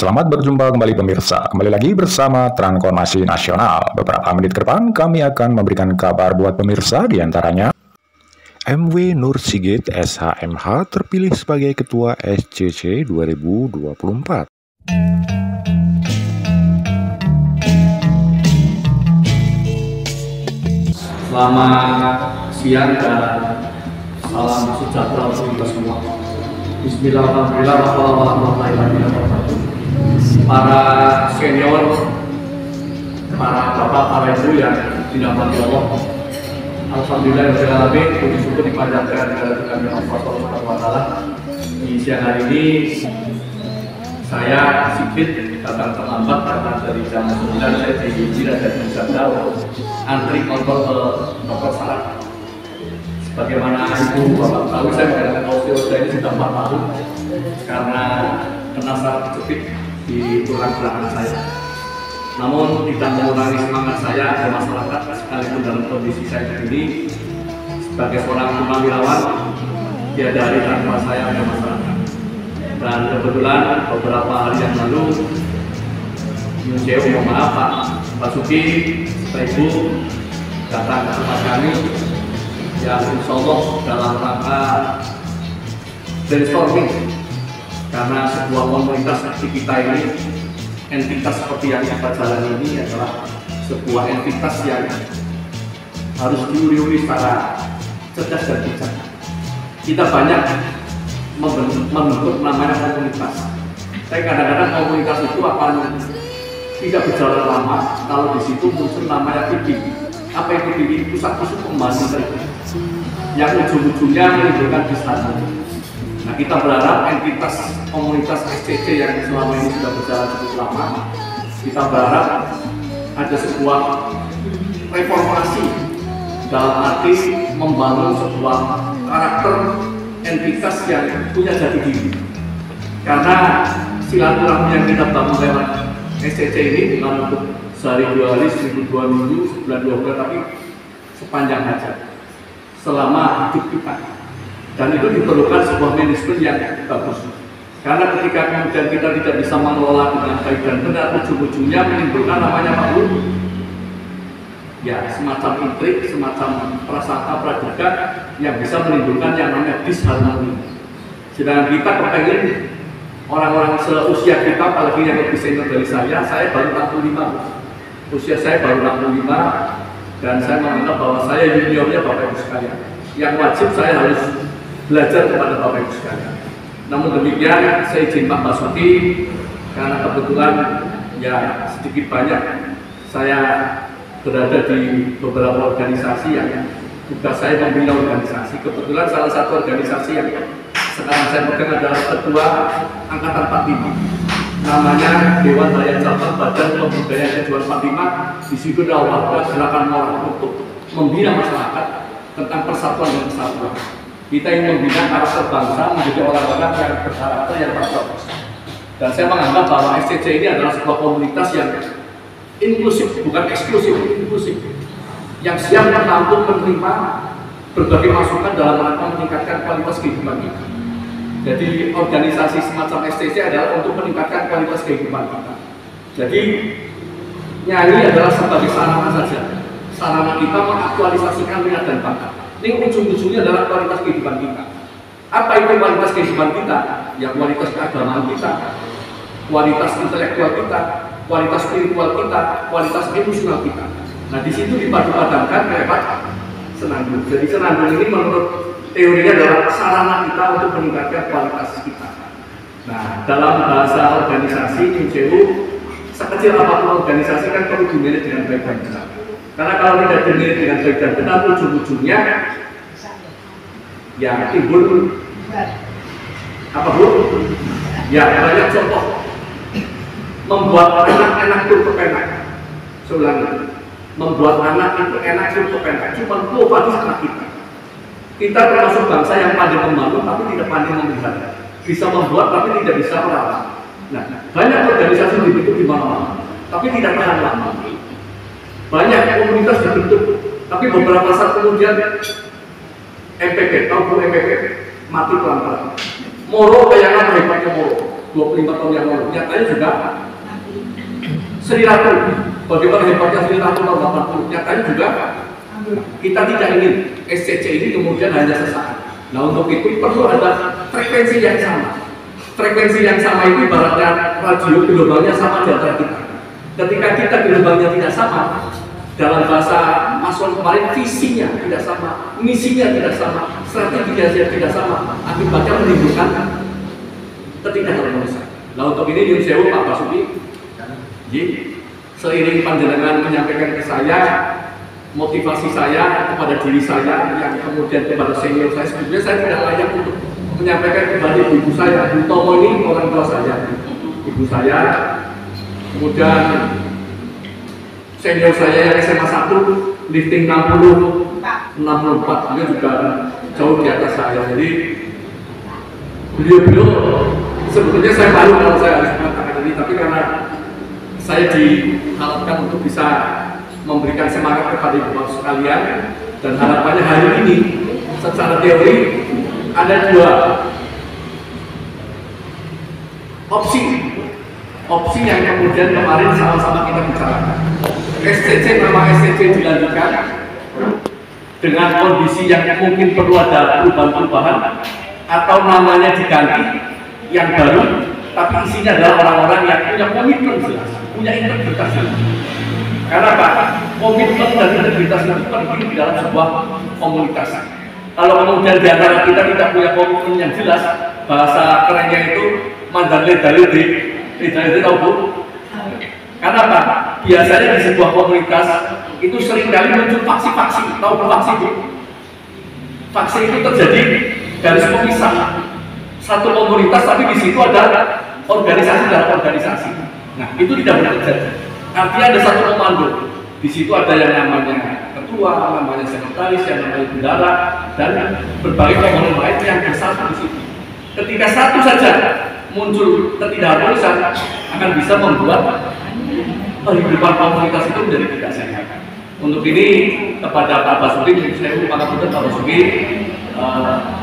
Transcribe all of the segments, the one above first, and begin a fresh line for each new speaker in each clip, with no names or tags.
Selamat berjumpa kembali pemirsa. Kembali lagi bersama Transformasi Nasional. Beberapa menit ke depan kami akan memberikan kabar buat pemirsa, diantaranya MW Nur Sigit SHMH terpilih sebagai Ketua SCC 2024.
Selamat siang dan salam sejahtera untuk kita semua. Bismillahirrahmanirrahim. Para senior, para bapak, para ibu yang dirahmati Allah, alhamdulillah puji syukur dipanjatkan kepada kami Allah Subhanahu wa taala. Di siang hari ini saya Sigit datang terlambat karena dari jam 9 saya diizin ada di Jakarta antri kontrol ke nomor salah. Sebagaimana ibu bapak tahu, saya menggunakan osteoda ini sudah 4 tahun karena kena saraf kejepit di tulang belakang saya. Namun tidak mengurangi semangat saya ke masyarakat, sekalipun dalam kondisi saya ini sebagai seorang purnawirawan tiada hari tanpa saya ke masyarakat. Dan kebetulan beberapa hari yang lalu, mohon maaf Pak Basuki, Pak Ibu datang ke tempat kami yang insya Allah dalam rangka brainstorming, karena sebuah komunitas seperti kita ini, entitas seperti yang kita jalani ini adalah sebuah entitas yang harus diuri-uri secara cerdas dan bijak. Kita banyak membentuk namanya komunitas, tapi kadang-kadang komunitas itu akan tidak berjalan lama kalau di situ muncul namanya titik. Apa itu titik? Pusat-pusat pembangunan yang ujung-ujungnya menimbulkan kesalahan. Nah, kita berharap entitas komunitas SCC yang selama ini sudah berjalan cukup lama, kita berharap ada sebuah reformasi dalam arti membangun sebuah karakter entitas yang punya jati diri. Karena silaturahmi yang kita bangun lewat SCC ini bukan untuk sehari 2 hari, seminggu 2 minggu, sebulan 2 bulan, tapi sepanjang hajat selama hidup kita. Dan itu diperlukan sebuah manajemen yang bagus. Karena ketika kemudian kita tidak bisa mengelola dengan baik dan benar, ujung-ujungnya menimbulkan namanya Pak Bu, ya semacam intrik, semacam prasangka praduga yang bisa menimbulkan yang namanya disharmoni. Sedangkan kita kepengen orang-orang seusia kita, apalagi yang lebih senior dari saya baru 65. Usia saya baru 65 dan saya menganggap bahwa saya juniornya Bapak Ibu sekalian. Yang wajib saya harus belajar kepada Bapak Ibu sekalian. Namun demikian, saya izin Pak Basuki karena kebetulan ya sedikit banyak saya berada di beberapa organisasi yang tugas saya membina organisasi. Kebetulan salah satu organisasi yang sekarang saya pegang adalah Ketua Angkatan 45. Namanya Dewan Rakyat Cabang Badan Pemberdayaan Kejuan 45. Di situ ada warga gerakan moral untuk membina masyarakat tentang persatuan dan kesatuan. Kita ingin membina karakter bangsa menjadi orang-orang yang berkarakter yang patriotis. Dan saya menganggap bahwa SCC ini adalah sebuah komunitas yang inklusif, bukan eksklusif, inklusif, yang siap menampung, menerima berbagai masukan dalam rangka meningkatkan kualitas kehidupan kita. Jadi organisasi semacam SCC adalah untuk meningkatkan kualitas kehidupan kita. Jadi nyanyi adalah sebagai sarana saja, sarana kita mengaktualisasikan minat dan bakat. Ini ujung-ujungnya adalah kualitas kehidupan kita. Apa itu kualitas kehidupan kita? Ya kualitas keagamaan kita, kualitas intelektual kita, kualitas spiritual kita, kualitas emosional kita. Nah, di situ dipadu-padankan lewat senandung. Jadi senandung ini menurut teorinya adalah sarana kita untuk meningkatkan kualitas kita. Nah, dalam bahasa organisasi NGO, sekecil apapun organisasi kan perlu dimanage dengan baik dan benar. Karena kalau tidak dimanage dengan baik dan benar, ujung-ujungnya ya timbul apa Bu? Ya banyak contoh membuat anak enak itu kepenak. Seulangi, membuat anak itu enak itu kepenak. Cuma lupa di anak kita. Kita termasuk bangsa yang pandai membangun tapi tidak pandai memelihara. Bisa membuat tapi tidak bisa merawat. Nah, banyak organisasi dibentuk di mana-mana, tapi tidak tahan lama. Banyak komunitas dibentuk, tapi beberapa saat kemudian MPP, tahu MPP mati pelan-pelan. Moro kayak apa hebatnya Moro? 25 tahun yang lalu. Nyatanya juga Sri Ratu, bagaimana hebatnya Sri Ratu tahun 80. Nyatanya juga kita tidak ingin SCC ini kemudian hanya sesaat. Nah, untuk itu perlu ada frekuensi yang sama. Frekuensi yang sama itu ibaratnya radio gelombangnya sama di antara kita. Ketika kita gelombangnya tidak sama, dalam bahasa Maslow kemarin visinya tidak sama, misinya tidak sama, strateginya tidak sama, akibatnya menimbulkan ketidakharmonisan. Nah, untuk ini nyuwun sewu Pak Basuki, seiring panjenengan menyampaikan ke saya motivasi saya kepada diri saya yang kemudian kepada senior saya, sebetulnya saya tidak layak untuk menyampaikan kepada ibu saya. Bu Tomo ini orang tua saya, ibu saya, kemudian senior saya yang SMA 1 lifting 64, beliau juga jauh di atas saya. Jadi beliau sebetulnya saya malu kalau saya harus mengatakan ini, tapi karena saya diharapkan untuk bisa memberikan semangat kepada ibu sekalian, dan harapannya hari ini secara teori ada dua opsi yang kemudian kemarin sama-sama kita bicarakan. SCC, nama SCC dilanjutkan dengan kondisi yang mungkin perlu ada perubahan-perubahan, atau namanya diganti yang baru tapi isinya adalah orang-orang yang punya komitmen jelas, punya integritas jelas. Karena apa? Komitmen dan integritas itu penting di dalam sebuah komunitas. Kalau kemudian di antara kita tidak punya komitmen yang jelas, bahasa kerennya itu mandar-ledali tahu Bu? Karena apa? Biasanya di sebuah komunitas itu seringkali muncul faksi-faksi. Tahu faksi Bu? Faksi itu terjadi garis pemisah satu komunitas, tapi di situ ada organisasi dalam organisasi. Nah, itu tidak boleh terjadi. Artinya ada satu komando. Di situ ada yang namanya ketua, namanya sekretaris, yang namanya bendara, dan berbagai komponen lain yang bersatu di situ. Ketika satu saja muncul ketidakharmonisan, akan bisa membuat kehidupan komunitas itu menjadi tidak sehat. Untuk ini kepada Pak Basuki, saya mengucapkan Pak Basuki,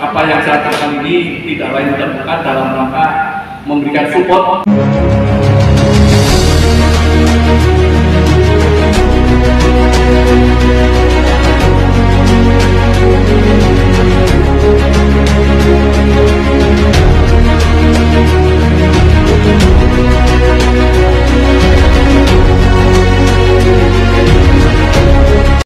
apa yang saya katakan ini tidak lain tidak bukan dalam rangka memberikan support.